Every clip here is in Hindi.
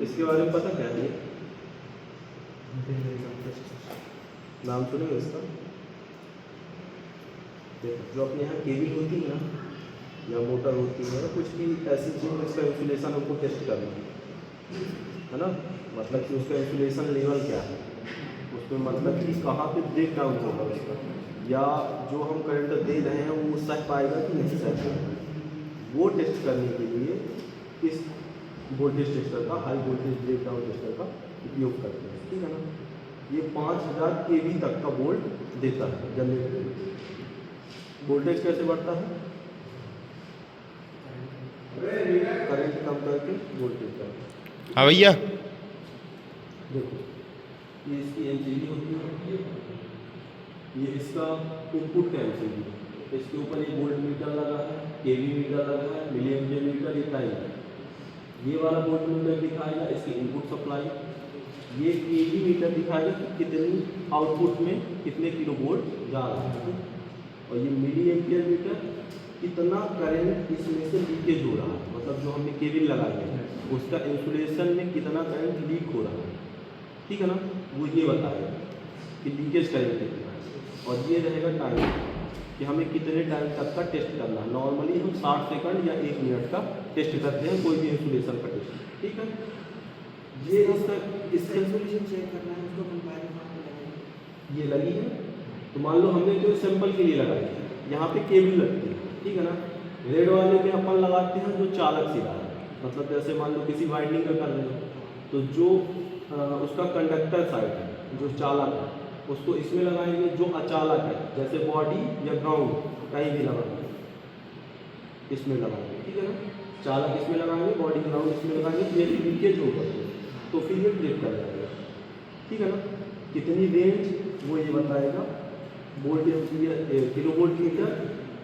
इसके बारे में पता क्या है? नाम सुनेंगे इसका? देखो, जो अपने यहाँ केबल होती है ना, या मोटर होती है, कुछ भी ऐसी चीज़ इसका इंसुलेशन हमको टेस्ट करना है ना। मतलब कि उसका इंसुलेशन लेवल क्या है, उसमें मतलब कि कहाँ पे ब्रेक डाउन होगा उसका, या जो हम करंट दे रहे हैं वो सह पाएगा कि नहीं सह पाएगा। वो टेस्ट करने के लिए इस वोल्टेज टेस्टर का, high voltage breakdown tester का उपयोग करते हैं, ठीक है ना। ये 5000 kV तक का वोल्ट देता है जनरेटर। वोल्टेज कैसे बढ़ता है? करंट कम करके वोल्टेज बढ़ता है। हाँ भैया। देखो, ये इसकी एमसीबी होती है, ये इसका इनपुट का एमसीबी है। इसके ऊपर एक वोल्ट मीटर लगा है, केवी मीटर लगा है, मिली एम्पियर मीटर, ये टाइम है। ये वाला वोल्ट मीटर दिखाएगा इसकी इनपुट सप्लाई। ये केवी मीटर दिखाएगा कि कितनी आउटपुट में कितने किलो वोल्ट जा रहा है। और ये मिली एम्पियर मीटर कितना करंट इसमें से लीकेज हो रहा है, मतलब जो हमने केबल लगाई है उसका इंसुलेशन में कितना करंट लीक हो रहा है, ठीक है ना। वो ये बताएगा कि लीकेज करंट कितना है। और ये रहेगा टाइम कि हमें कितने टाइम तक का टेस्ट करना है। नॉर्मली हम 60 सेकंड या 1 मिनट का टेस्ट करते हैं कोई भी इंसुलेशन का टेस्ट, ठीक है। ये इसका इंसुलेशन चेक करना है, उसको कंपायर ये लगी है, तो मान लो हमने जो सैंपल के लिए लगाई है, यहाँ पे केबल लगती है, ठीक है ना। रेड वाले में अपन लगाते हैं जो चालक सिरा है, मतलब जैसे मान लो किसी वाइंडिंग का कर रहे हो तो जो उसका कंडक्टर साइड है, जो चालक है, उसको इसमें लगाएंगे। जो अचालक है जैसे बॉडी या ग्राउंड कहीं भी लगाएंगे, इसमें लगाएंगे, ठीक है ना। चालक इसमें लगाएंगे, बॉडी ग्राउंड इसमें लगाएंगे। ये लीकेज होगा तो फिर ये ट्रिप कर जाएगा, ठीक है ना। कितनी रेंज वो ये बताएगा, volt ampere kilo volt meter,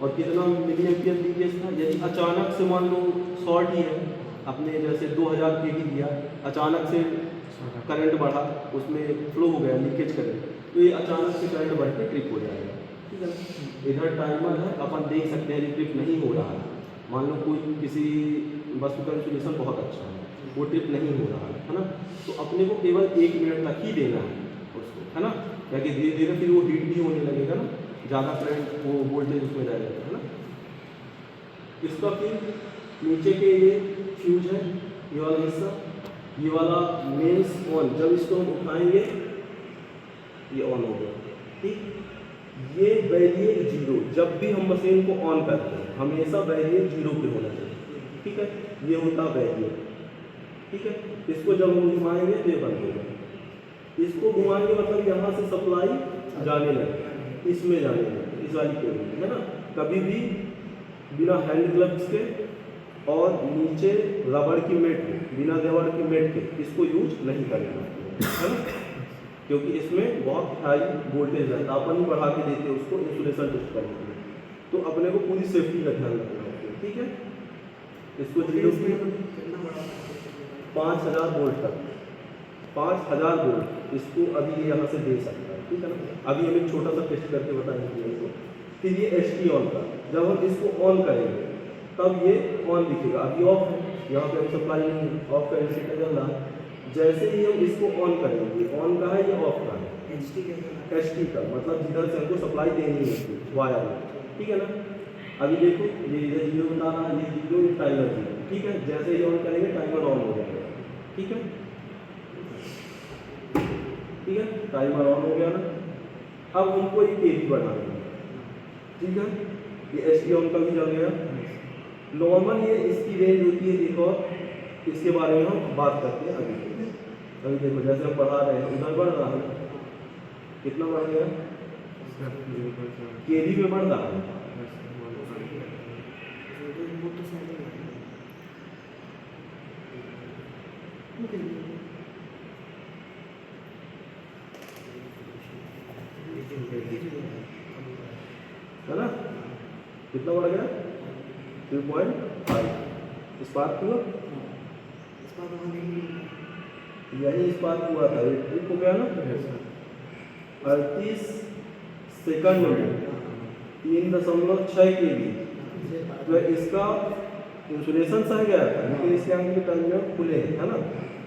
और कितना मिली एम्पियर लीकेज था। यदि अचानक से मान लो शॉर्ट ही है, अपने जैसे 2000 kV दिया, अचानक से करंट बढ़ा, उसमें फ्लो हो गया लीकेज करंट, तो ये अचानक से करंट बढ़ के ट्रिप हो जाएगा, ठीक है ना। इधर टाइमर है, अपन देख सकते हैं ट्रिप नहीं हो रहा है। मान लो कोई किसी वस्तु का इंसुलेशन बहुत अच्छा है, वो ट्रिप नहीं हो रहा है ना, तो अपने को केवल 1 मिनट तक ही देना है उसको, है ना। ताकि धीरे धीरे फिर वो हीट भी होने लगेगा ना, ज़्यादा करंट वो वोल्टेज उसमें रहेगा, है ना। इसका फिर नीचे के ये फ्यूज है, ये वाला हिस्सा, ये वाला मेंस ऑन, जब इसको हम उठाएंगे ये ऑन हो गया, ठीक। ये बैरियर 0, जब भी हम मशीन को ऑन करते हैं हमेशा बैरियर 0 पे होना चाहिए, ठीक है। ये होता बैरियर, ठीक है। इसको जब हम घुमाएंगे तो ये बंद होगा। इसको घुमाएंगे मतलब यहाँ से सप्लाई जाने लगे, इसमें जाने लगे, इस वाली केबल, है ना। कभी भी बिना हैंड ग्लव्स के और नीचे रबड़ की मेट के, बिना रबड़ की मेट के इसको यूज नहीं करना, है ना, क्योंकि इसमें बहुत हाई वोल्टेज है। अपन ही बढ़ा के देते हैं उसको इंसुलेशन टेस्ट करने के लिए, तो अपने को पूरी सेफ्टी का ध्यान रखना है, ठीक है। इसको 5000 वोल्ट तक, 5000 वोल्ट इसको अभी यहाँ से दे सकता है, ठीक है ना। अभी हम एक छोटा सा टेस्ट करके बताएंगे इसको। फिर ये ST ऑन का, जब हम इसको ऑन करेंगे तब ये ऑन दिखेगा, अभी ऑफ है, यहाँ पे सप्लाई नहीं, ऑफ का इंडिकेटर जल रहा है। जैसे ही हम इसको ऑन करेंगे, ऑन का है या ऑफ का है, ST का, मतलब जिधर से हमको सप्लाई देनी है वायर में, ठीक है ना। अभी देखो ये इधर 0 बता रहा है, ये 0 टाइमर 0, ठीक है। जैसे ही ऑन करेंगे टाइमर ऑन हो जाएगा, ठीक है, ठीक है। टाइमर ऑन हो गया ना। अब हमको एक केबी बढ़ाना है, ठीक है। ये ST ऑन का भी जल गया। नॉर्मल ये इसकी रेंज होती है एक, और इसके बारे में हम बात करते हैं अभी। अभी देखो जैसे हम बढ़ा रहे हैं उधर बढ़ रहा है, कितना बढ़ गया, केबी में बढ़ रहा है, है ना। कितना बढ़ गया, 2.5। स्पार्क हुआ, यही स्पार्क हुआ था, ये ट्रिप हो गया ना। 38 सेकंड में 3.6 kV, तो इसका इंसुलेशन सह गया था, लेकिन इसके आगे के टर्मिनल खुले हैं, है ना।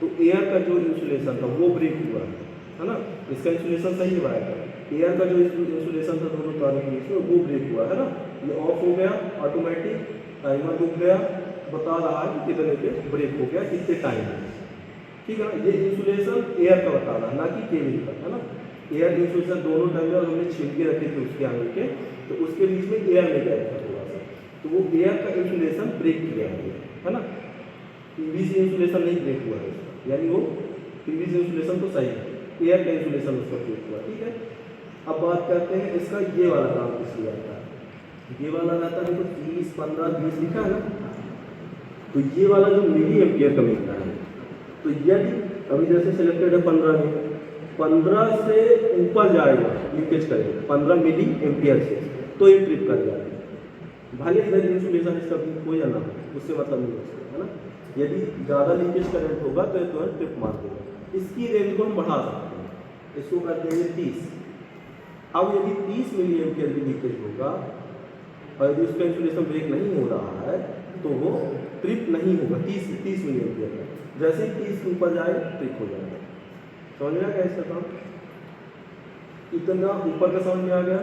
तो एयर का जो इंसुलेशन था वो ब्रेक हुआ है ना। इसका इंसुलेशन सही है वायर का, एयर का जो इंसुलेशन था दोनों तारों के बीच में वो ब्रेक हुआ है ना। ये ऑफ हो गया, ऑटोमेटिक टाइमर रुक गया, बता रहा है कि कितने पे ब्रेक हो गया, कितने टाइम में, ठीक है ना। ये इंसुलेशन एयर का बता रहा है, ना कि केबिल का, है ना। एयर इंसुलेशन दोनों टर्मिनल हमने छीन के रखे थे उसके आगे के, तो उसके बीच में एयर में गया था थोड़ा सा, तो वो एयर का इंसुलेशन ब्रेक किया है ना। पीवीसी इंसुलेशन नहीं ब्रेक हुआ है उसका, यानी वो पीवीसी इंसुलेशन तो सही है, एयर का इंसुलेशन उसका ब्रेक हुआ, ठीक है। अब बात करते हैं इसका ये वाला काम किस लिए आता है। ये वाला रहता है तो 30, 15, 20 लिखा है ना। तो ये वाला जो मिली एम्पियर का मिलता है, तो यदि अभी जैसे सिलेक्टेड है 15 में, 15 से ऊपर जाएगा लीकेज करेगा 15 मिली एम्पियर से, तो ये ट्रिप कर जाएगा। भले इधर इंसुलेशन इसका कोई ना हो, उससे मतलब नहीं है, है ना। यदि ज़्यादा लीकेज करंट होगा तो ये तुरंत ट्रिप मार देगा। इसकी रेंज को हम बढ़ा सकते हैं, इसको कर देंगे 30। अब यदि 30 मिली एम्पियर भी लीकेज होगा और यदि उसका इंसुलेशन ब्रेक नहीं हो रहा है तो वो ट्रिप नहीं होगा 30 मिली एम्पियर का। जैसे ही 30 के ऊपर जाए ट्रिप हो जाएगा। समझ में आ गया इसका काम? इतना ऊपर का समझ में आ गया।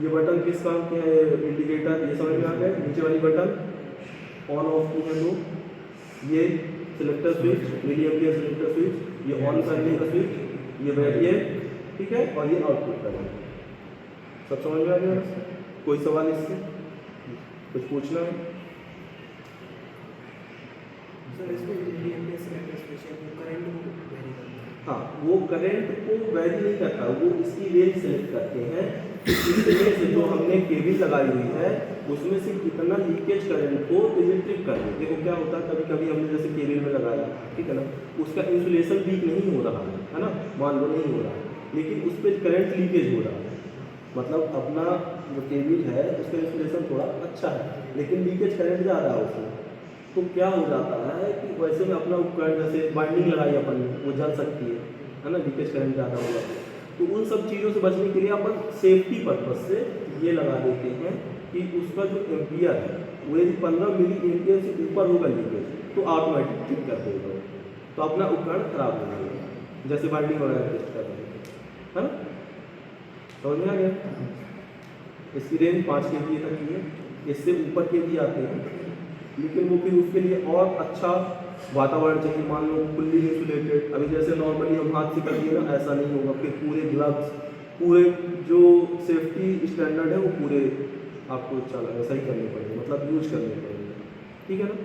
ये बटन किस काम के है, इंडिकेटर, ये समझ में आ गया। नीचे वाली बटन ऑन ऑफ की है दो, ये selector switch, milliampere selector switch, ये ऑन करने का स्विच, ये बैठिए, ठीक है, और ये आउटपुट करना। सब समझ में आ गया? कोई सवाल इससे कुछ पूछना है? सर इसको एम्पियर सिलेक्टर स्पेशल करंट को वेरी करता है। हाँ, वो करंट को वेरी नहीं करता, वो इसकी रेंज सेलेक्ट करते हैं। इसमें से जो हमने केबल लगाई हुई है उसमें से कितना लीकेज करंट को तो ये ट्रिप कर दें। देखो क्या होता है, कभी कभी हमने जैसे केबल में लगाया, ठीक है ना, उसका इंसुलेशन लीक नहीं हो रहा है ना, मान लो नहीं हो रहा है, लेकिन उस पर करंट लीकेज हो रहा है। मतलब अपना जो केबल है उसका इंसुलेशन थोड़ा अच्छा है, लेकिन लीकेज करंट ज़्यादा है उसमें। तो क्या हो जाता है कि वैसे में अपना उपकरण जैसे बाइंडिंग लगाई अपन ने, वो जल सकती है ना, लीकेज करंट ज़्यादा हो जाता है। तो उन सब चीज़ों से बचने के लिए अपन सेफ्टी पर्पज से ये लगा देते हैं कि उसका जो एम्पियर है वो यदि 15 मिली एम्पियर से ऊपर होगा लीकेज तो ऑटोमेटिक ठीक कर देगा, तो अपना उपकरण खराब हो जाएगा। जैसे बाइंडिंग वगैरह टेस्ट कर रहे हैं, है ना। समझ में आ गया? इसकी रेंज 5 kVA तक की है, इससे ऊपर के भी आते हैं, लेकिन वो फिर उसके लिए और अच्छा वातावरण चाहिए। मान लो फुल्ली इंसुलेटेड, अभी जैसे नॉर्मली हम हाथ से कर दिए ना, ऐसा नहीं होगा। फिर पूरे ग्लव्स, पूरे जो सेफ्टी स्टैंडर्ड है वो पूरे आपको सही करने पड़ेंगे, मतलब यूज करने पड़ेंगे, ठीक है ना।